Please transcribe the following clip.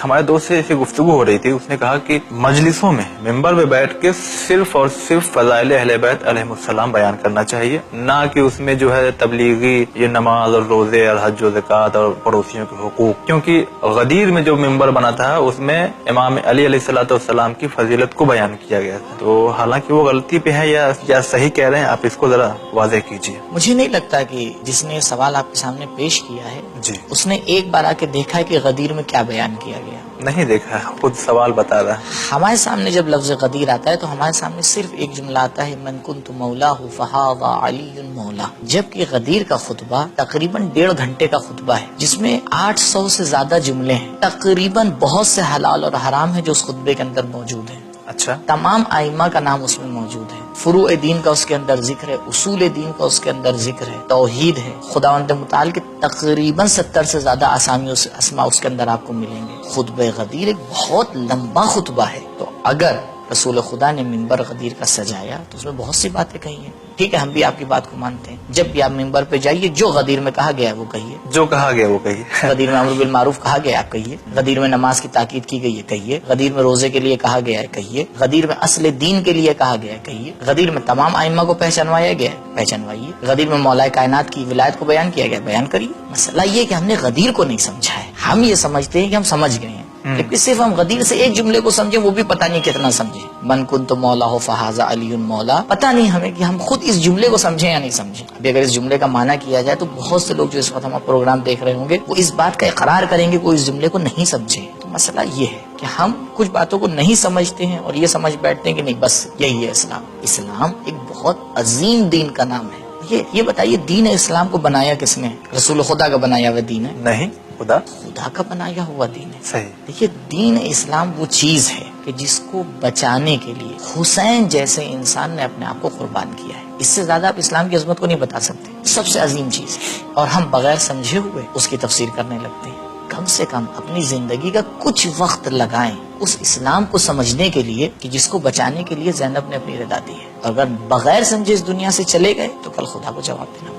ہمارے دوست سے ایسی گفتگو ہو رہی تھی، اس نے کہا کہ مجلسوں میں ممبر پہ بیٹھ کے صرف اور صرف فضائل اہل بیت علیہ السلام بیان کرنا چاہیے، نہ کہ اس میں جو ہے تبلیغی یہ نماز اور روزے اور حج و زکوٰۃ اور پڑوسیوں کے حقوق، کیونکہ غدیر میں جو ممبر بنا تھا اس میں امام علی علیہ السلام کی فضیلت کو بیان کیا گیا تھا۔ تو حالانکہ وہ غلطی پہ ہے یا صحیح کہہ رہے ہیں، آپ اس کو ذرا واضح کیجیے۔ مجھے نہیں لگتا کہ جس نے سوال آپ کے سامنے پیش کیا ہے جی، اس نے ایک بار آ کے دیکھا ہے کہ غدیر میں کیا بیان کیا گیا۔ نہیں دیکھا، خود سوال بتا رہا ہے۔ ہمارے سامنے جب لفظ غدیر آتا ہے تو ہمارے سامنے صرف ایک جملہ آتا ہے، من کنت مولاہ فہذا علی مولا، جبکہ غدیر کا خطبہ تقریباً 1.5 گھنٹے کا خطبہ ہے جس میں 800 سے زیادہ جملے ہیں، تقریباً بہت سے حلال اور حرام ہیں جو اس خطبے کے اندر موجود ہیں۔ اچھا، تمام ائمہ کا نام اس میں موجود ہے، فروع دین کا اس کے اندر ذکر ہے، اصول دین کا اس کے اندر ذکر ہے، توحید ہے، خداوند متعال کے تقریباً 70 سے زیادہ اسماء اس کے اندر آپ کو ملیں گے۔ خطبہ غدیر ایک بہت لمبا خطبہ ہے، تو اگر رسول خدا نے ممبر غدیر کا سجایا تو اس میں بہت سی باتیں کہی ہیں۔ ٹھیک ہے، ہم بھی آپ کی بات کو مانتے ہیں، جب بھی آپ ممبر پہ جائیے جو غدیر میں کہا گیا ہے وہ کہیے، جو کہا گیا وہ کہیے۔ غدیر میں امر بالمعروف کہا گیا ہے آپ کہیے، غدیر میں نماز کی تاکید کی گئی ہے کہیے، غدیر میں روزے کے لیے کہا گیا ہے کہیے، غدیر میں اصل دین کے لیے کہا گیا ہے کہیے، غدیر میں تمام ائمہ کو پہچانوایا گیا ہے پہچانوائیے، غدیر میں مولا کائنات کی ولایت کو بیان کیا گیا ہے بیان کریے۔ مسئلہ یہ کہ ہم نے غدیر کو نہیں سمجھا ہے، ہم یہ سمجھتے ہیں کہ ہم سمجھ گئے ہیں، جبکہ صرف ہم غدیر سے ایک جملے کو سمجھیں وہ بھی پتہ نہیں کتنا سمجھیں، من کنت مولاہ فہذا علی مولا، پتہ نہیں ہمیں کہ ہم خود اس جملے کو سمجھیں یا نہیں سمجھیں۔ ابھی اگر اس جملے کا معنی کیا جائے تو بہت سے لوگ جو اس وقت ہمارا پروگرام دیکھ رہے ہوں گے وہ اس بات کا اقرار کریں گے کہ وہ اس جملے کو نہیں سمجھے۔ تو مسئلہ یہ ہے کہ ہم کچھ باتوں کو نہیں سمجھتے ہیں اور یہ سمجھ بیٹھتے ہیں کہ نہیں بس یہی ہے اسلام۔ اسلام ایک بہت عظیم دین کا نام ہے۔ یہ بتائیے دین اسلام کو بنایا کس نے؟ رسول خدا کا بنایا ہوا دین ہے؟ نہیں، خدا کا بنایا ہوا دین ہے۔ صحیح۔ دیکھیے دین اسلام وہ چیز ہے کہ جس کو بچانے کے لیے حسین جیسے انسان نے اپنے آپ کو قربان کیا ہے، اس سے زیادہ آپ اسلام کی عظمت کو نہیں بتا سکتے، سب سے عظیم چیز ہے، اور ہم بغیر سمجھے ہوئے اس کی تفسیر کرنے لگتے ہیں۔ کم سے کم اپنی زندگی کا کچھ وقت لگائیں اس اسلام کو سمجھنے کے لیے کہ جس کو بچانے کے لیے زینب نے اپنی رضا دی ہے، اور اگر بغیر سمجھے اس دنیا سے چلے گئے تو کل خدا کو جواب دینا